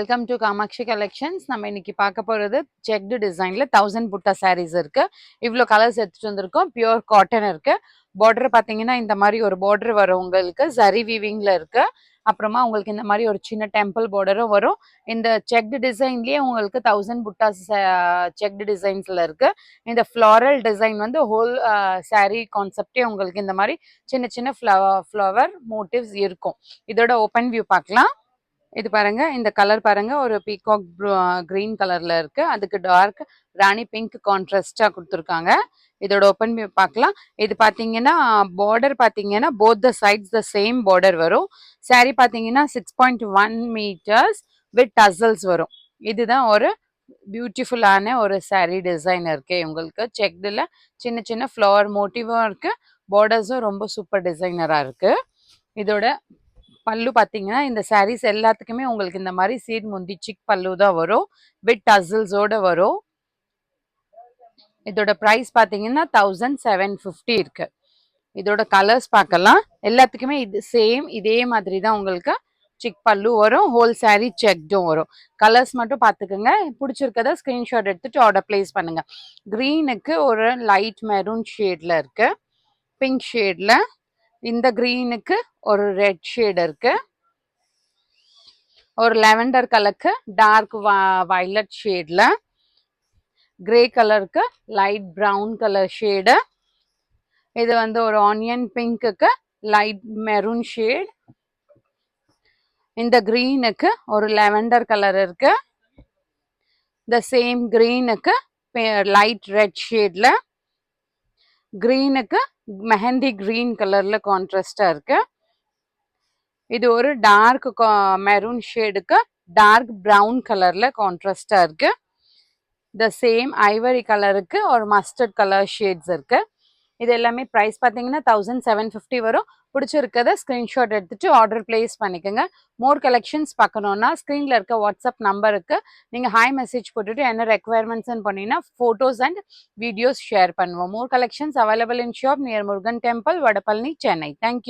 Welcome to Kamakshi collections. நம்ம இன்னைக்கு பார்க்க போறது செக்டு டிசைன்ல 1000 புட்டா சாரீஸ் இருக்கு. இவ்வளோ கலர்ஸ் எடுத்துட்டு வந்திருக்கோம். பியூர் காட்டன் இருக்கு. பார்டர் பார்த்தீங்கன்னா இந்த மாதிரி ஒரு பார்டர் வரும் உங்களுக்கு, ஜரி வீவிங்ல இருக்கு. அப்புறமா உங்களுக்கு இந்த மாதிரி ஒரு சின்ன டெம்பிள் பார்டரும் வரும். இந்த செக்டு டிசைன்லயே உங்களுக்கு 1000 புட்டாஸ் செக்டு டிசைன்ஸ்ல இருக்கு. இந்த ஃப்ளாரல் டிசைன் வந்து ஹோல் சாரீ கான்செப்டே உங்களுக்கு இந்த மாதிரி சின்ன சின்ன ஃப்ளவர் மோட்டிவ்ஸ் இருக்கும். இதோட ஓப்பன் வியூ பார்க்கலாம். இது பாருங்க, இந்த கலர் பாருங்க, ஒரு பீகாக் கிரீன் கலர்ல இருக்கு. அதுக்கு டார்க் ராணி பிங்க் கான்ட்ராஸ்டா கொடுத்துருக்காங்க. இதோட ஓப்பன் வியூ பார்க்கலாம். இது பாத்தீங்கன்னா பார்டர் பாத்தீங்கன்னா both the sides the same border வரும். சாரி பாத்தீங்கன்னா 6.1 மீட்டர்ஸ் வித் டசல்ஸ் வரும். இதுதான் ஒரு பியூட்டிஃபுல்லான ஒரு சாரீ டிசைன் இருக்கு. உங்களுக்கு செக்டுல சின்ன சின்ன ஃப்ளவர் மோட்டிவும் இருக்கு. பார்டர்ஸும் ரொம்ப சூப்பர் டிசைனரா இருக்கு. இதோட பல்லு பார்த்தீங்கன்னா இந்த சாரீஸ் எல்லாத்துக்குமே உங்களுக்கு இந்த மாதிரி சீட் முந்தி சிக் பல்லு தான் வரும், வித் டசல்ஸோட வரும். இதோட ப்ரைஸ் பார்த்தீங்கன்னா 1750 இருக்கு. இதோட கலர்ஸ் பார்க்கலாம். எல்லாத்துக்குமே இது சேம் இதே மாதிரி தான் உங்களுக்கு சிக் பல்லு வரும். ஹோல் சாரீ செக்டும் வரும். கலர்ஸ் மட்டும் பார்த்துக்கோங்க. பிடிச்சிருக்கத ஸ்கிரீன்ஷாட் எடுத்துட்டு ஆர்டர் பிளேஸ் பண்ணுங்க. கிரீனுக்கு ஒரு லைட் மெரூன் ஷேட்ல இருக்கு, பிங்க் ஷேட்ல. இந்த கிரீனுக்கு ஒரு ரெட் ஷேட் இருக்கு. ஒரு லெவெண்டர் கலருக்கு டார்க் வயலட் ஷேட்ல, கிரே கலருக்கு லைட் பிரவுன் கலர் ஷேடு. இது வந்து ஒரு ஆனியன் பிங்க்குக்கு லைட் மெரூன் ஷேட். இந்த கிரீனுக்கு ஒரு லெவெண்டர் கலர் இருக்கு. இந்த சேம் கிரீனுக்கு லைட் ரெட் ஷேட்ல, கிரீனுக்கு மெஹந்தி கிரீன் கலர்ல கான்ட்ராஸ்டா இருக்கு. இது ஒரு டார்க் மெரூன் ஷேடுக்கு டார்க் பிரவுன் கலர்ல கான்ட்ராஸ்டா இருக்கு. த சேம் ஐவரி கலருக்கு ஒரு மஸ்டர்ட் கலர் ஷேட்ஸ் இருக்கு. இது எல்லாமே ப்ரைஸ் பார்த்தீங்கன்னா 1750 வரும். பிடிச்சிருக்கத ஸ்க்ரீன்ஷாட் எடுத்துட்டு ஆர்டர் பிளேஸ் பண்ணிக்கோங்க. மோர் கலெக்ஷன்ஸ் பார்க்கணுன்னா ஸ்க்ரீனில் இருக்க வாட்ஸ்அப் நம்பருக்கு நீங்கள் ஹாய் மெசேஜ் போட்டுட்டு என்ன ரெக்குவயர்மெண்ட்ஸ்ன்னு பண்ணிங்கன்னா ஃபோட்டோஸ் அண்ட் வீடியோஸ் ஷேர் பண்ணுவோம். மோர் collections available in shop near Murugan temple, Vadapalani, Chennai. Thank you.